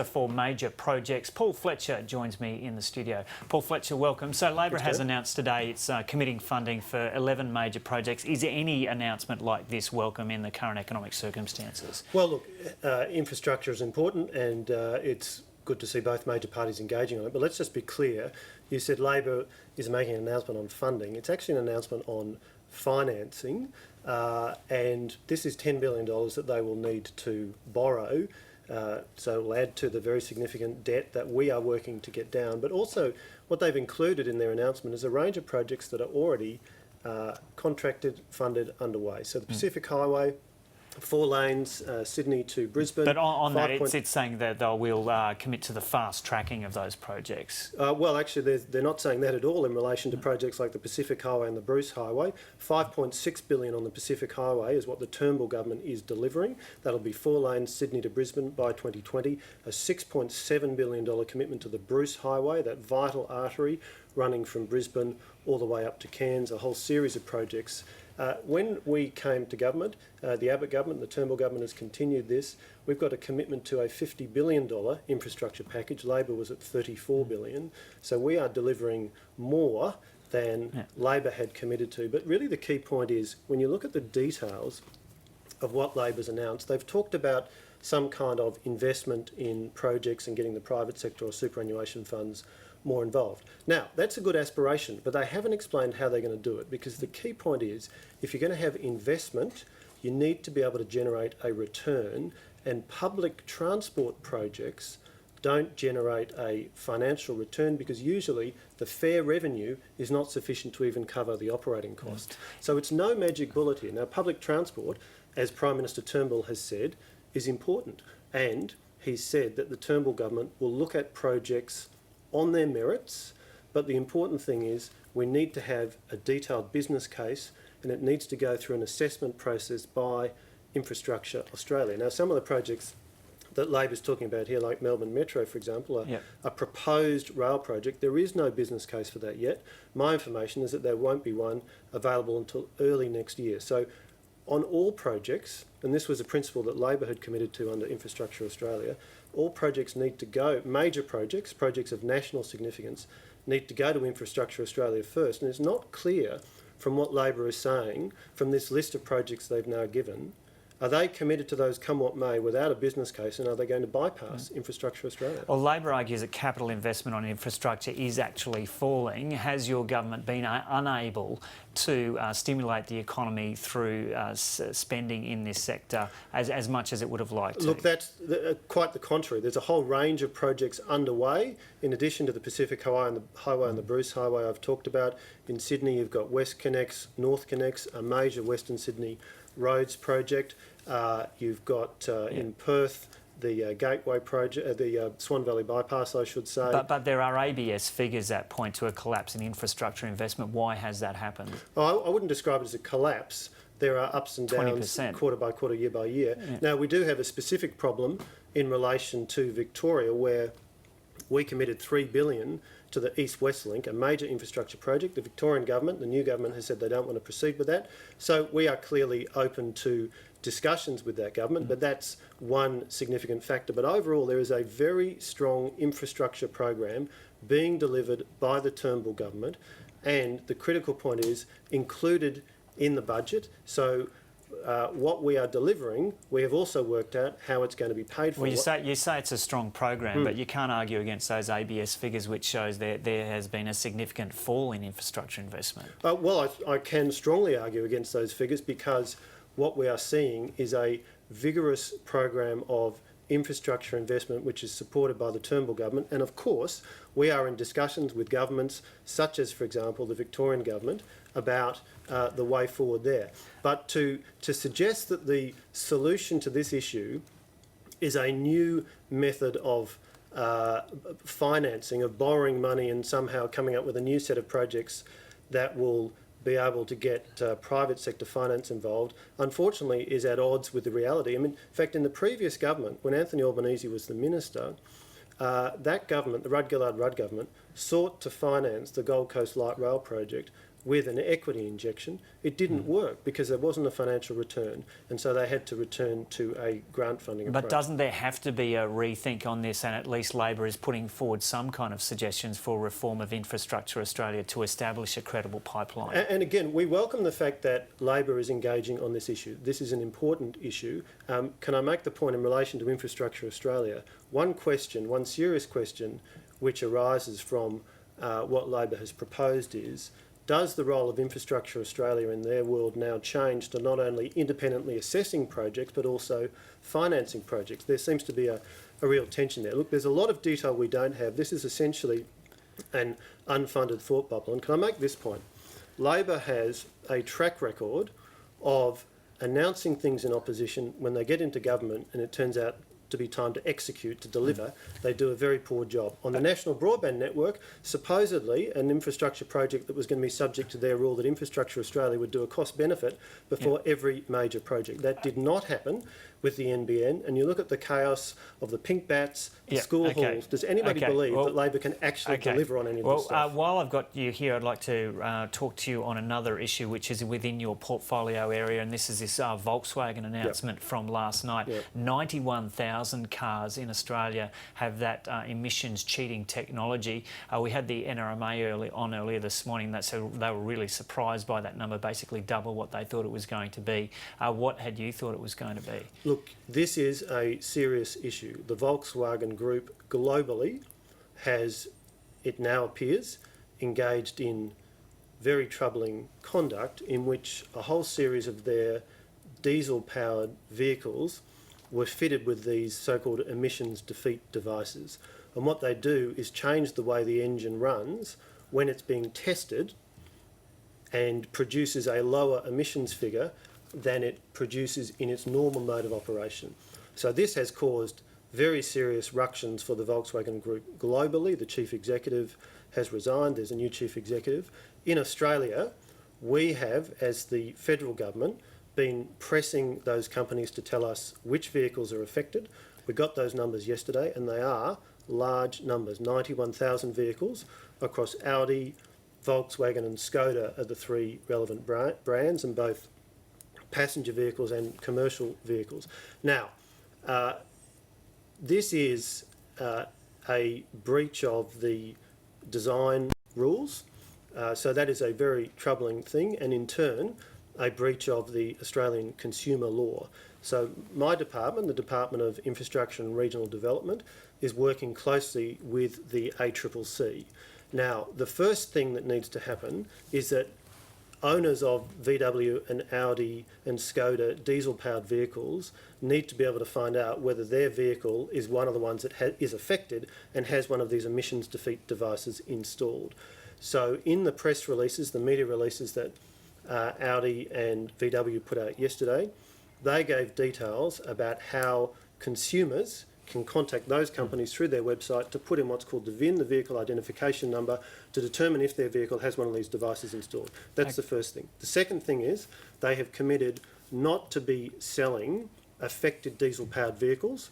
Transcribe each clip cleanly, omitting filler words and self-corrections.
For major projects. Paul Fletcher joins me in the studio. Paul Fletcher, welcome. So Labor has announced today it's committing funding for 11 major projects. Is any announcement like this welcome in the current economic circumstances? Well, look, infrastructure is important and it's good to see both major parties engaging on it. But let's just be clear. You said Labor is making an announcement on funding. It's actually an announcement on financing and this is $10 billion that they will need to borrow. So it'll add to the very significant debt that we are working to get down. But also what they've included in their announcement is a range of projects that are already contracted, funded, underway. So the Pacific Highway, 4 lanes, Sydney to Brisbane. But on that, it's saying that they will commit to the fast tracking of those projects. Well, actually, they're not saying that at all in relation to projects like the Pacific Highway and the Bruce Highway. $5.6 billion on the Pacific Highway is what the Turnbull government is delivering. That'll be 4 lanes, Sydney to Brisbane by 2020. A $6.7 billion commitment to the Bruce Highway, that vital artery running from Brisbane all the way up to Cairns, a whole series of projects. When we came to government, the Abbott government, the Turnbull government has continued this. We've got a commitment to a $50 billion infrastructure package. Labor was at $34 billion. So we are delivering more than Labor had committed to. But really the key point is, when you look at the details of what Labor's announced, they've talked about some kind of investment in projects and getting the private sector or superannuation funds more involved. Now, that's a good aspiration, but they haven't explained how they're going to do it, because the key point is, if you're going to have investment, you need to be able to generate a return, and public transport projects don't generate a financial return because usually the fare revenue is not sufficient to even cover the operating costs. So it's no magic bullet here. Now, public transport, as Prime Minister Turnbull has said, is important, and he's said that the Turnbull government will look at projects on their merits, but the important thing is we need to have a detailed business case, and it needs to go through an assessment process by Infrastructure Australia. Now, some of the projects that Labor's talking about here, like Melbourne Metro, for example, a proposed rail project. There is no business case for that yet. My information is that there won't be one available until early next year. So on all projects, and this was a principle that Labor had committed to under Infrastructure Australia, all projects need to go, major projects, projects of national significance, need to go to Infrastructure Australia first. And it's not clear from what Labor is saying, from this list of projects they've now given, are they committed to those come what may without a business case, and are they going to bypass Infrastructure Australia? Well, Labor argues that capital investment on infrastructure is actually falling. Has your government been unable to stimulate the economy through spending in this sector as much as it would have liked to? Look, that's quite the contrary. There's a whole range of projects underway, in addition to the Pacific Highway and the Bruce Highway I've talked about. In Sydney, you've got West Connects, North Connects, a major Western Sydney roads project. You've got in Perth the Gateway project, the Swan Valley Bypass, I should say. But there are ABS figures that point to a collapse in infrastructure investment. Why has that happened? Oh, I wouldn't describe it as a collapse. There are ups and downs 20%. Quarter by quarter, year by year. Now, we do have a specific problem in relation to Victoria, where we committed $3 billion to the East-West Link, a major infrastructure project. The Victorian government, the new government, has said they don't want to proceed with that. So we are clearly open to discussions with that government, but that's one significant factor. But overall, there is a very strong infrastructure program being delivered by the Turnbull government, and the critical point is included in the budget. So what we are delivering, we have also worked out how it's going to be paid for. Well, you say it's a strong program, but you can't argue against those ABS figures, which shows that there has been a significant fall in infrastructure investment. Well, I can strongly argue against those figures, because what we are seeing is a vigorous program of infrastructure investment which is supported by the Turnbull government. And of course, we are in discussions with governments such as, for example, the Victorian government about the way forward there. But to suggest that the solution to this issue is a new method of financing, of borrowing money and somehow coming up with a new set of projects that will be able to get private sector finance involved, unfortunately is at odds with the reality. I mean, in fact, in the previous government, when Anthony Albanese was the minister, that government, the Rudd-Gillard-Rudd government, sought to finance the Gold Coast Light Rail project with an equity injection, it didn't work because there wasn't a financial return, and so they had to return to a grant funding approach. But doesn't there have to be a rethink on this, and at least Labor is putting forward some kind of suggestions for reform of Infrastructure Australia to establish a credible pipeline? And again, we welcome the fact that Labor is engaging on this issue. This is an important issue. Can I make the point in relation to Infrastructure Australia? One serious question which arises from what Labor has proposed is, does the role of Infrastructure Australia in their world now change to not only independently assessing projects but also financing projects? There seems to be a real tension there. Look, there's a lot of detail we don't have. This is essentially an unfunded thought bubble. And can I make this point? Labor has a track record of announcing things in opposition. When they get into government and it turns out to be time to execute, to deliver, they do a very poor job. On the National Broadband Network, supposedly an infrastructure project that was going to be subject to their rule that Infrastructure Australia would do a cost benefit before every major project. That did not happen with the NBN, and you look at the chaos of the pink bats, the school halls. Does anybody believe that Labor can actually deliver on any of this stuff? While I've got you here, I'd like to talk to you on another issue which is within your portfolio area, and this is this Volkswagen announcement from last night. 91,000 cars in Australia have that emissions cheating technology. We had the NRMA earlier this morning, so they were really surprised by that number, basically double what they thought it was going to be. What had you thought it was going to be? Look, this is a serious issue. The Volkswagen Group globally has, it now appears, engaged in very troubling conduct in which a whole series of their diesel-powered vehicles were fitted with these so-called emissions defeat devices. And what they do is change the way the engine runs when it's being tested and produces a lower emissions figure than it produces in its normal mode of operation. So this has caused very serious ructions for the Volkswagen Group globally. The chief executive has resigned. There's a new chief executive. In Australia, we have, as the federal government, been pressing those companies to tell us which vehicles are affected. We got those numbers yesterday, and they are large numbers. 91,000 vehicles across Audi, Volkswagen and Skoda are the three relevant brands, and both passenger vehicles and commercial vehicles. Now, this is a breach of the design rules, so that is a very troubling thing, and in turn a breach of the Australian consumer law. So my department, the Department of Infrastructure and Regional Development, is working closely with the ACCC. Now, the first thing that needs to happen is that owners of VW and Audi and Skoda diesel-powered vehicles need to be able to find out whether their vehicle is one of the ones that is affected and has one of these emissions defeat devices installed. So in the press releases, the media releases that Audi and VW put out yesterday, they gave details about how consumers can contact those companies through their website to put in what's called the VIN, the vehicle identification number, to determine if their vehicle has one of these devices installed. That's the first thing. The second thing is they have committed not to be selling affected diesel-powered vehicles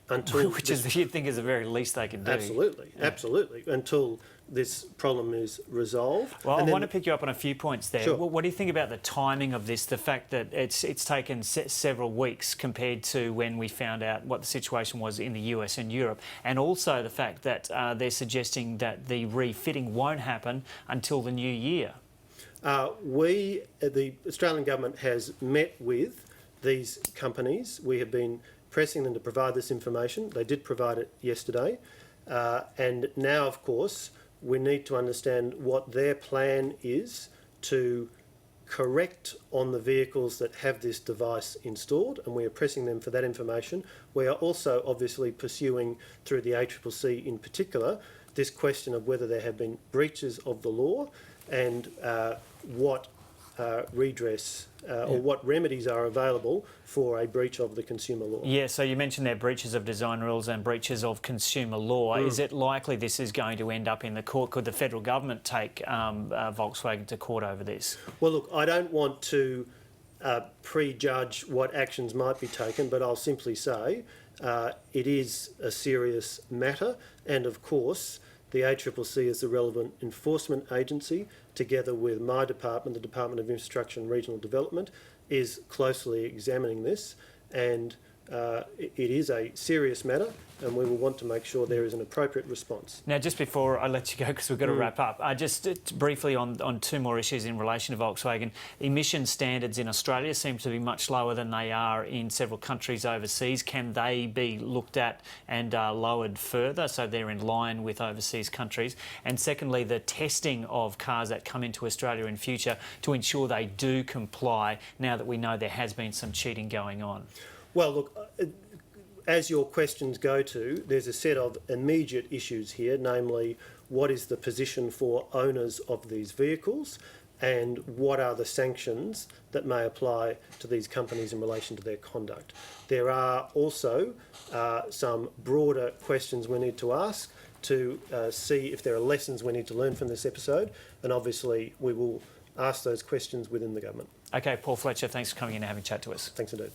until... Which is, you'd think is the very least they could do. Absolutely, absolutely, until this problem is resolved. Well, I want to pick you up on a few points there. Sure. What do you think about the timing of this, the fact that it's taken several weeks compared to when we found out what the situation was in the US and Europe, and also the fact that they're suggesting that the refitting won't happen until the new year? The Australian government has met with these companies. We have been pressing them to provide this information. They did provide it yesterday. And now, of course, we need to understand what their plan is to correct on the vehicles that have this device installed, and we are pressing them for that information. We are also obviously pursuing through the ACCC in particular this question of whether there have been breaches of the law and what redress or what remedies are available for a breach of the consumer law. Yeah, so you mentioned there breaches of design rules and breaches of consumer law. Is it likely this is going to end up in the court? Could the federal government take Volkswagen to court over this? Well, look, I don't want to prejudge what actions might be taken, but I'll simply say it is a serious matter, and of course the ACCC is the relevant enforcement agency, together with my department, the Department of Infrastructure and Regional Development, is closely examining this, and it is a serious matter, and we will want to make sure there is an appropriate response. Now, just before I let you go, because we've got to wrap up, just briefly on two more issues in relation to Volkswagen. Emission standards in Australia seem to be much lower than they are in several countries overseas. Can they be looked at and lowered further so they're in line with overseas countries? And secondly, the testing of cars that come into Australia in future to ensure they do comply now that we know there has been some cheating going on. Well, look, as your questions go to, there's a set of immediate issues here, namely what is the position for owners of these vehicles and what are the sanctions that may apply to these companies in relation to their conduct. There are also some broader questions we need to ask to see if there are lessons we need to learn from this episode, and obviously we will ask those questions within the government. Okay, Paul Fletcher, thanks for coming in and having a chat to us. Thanks indeed.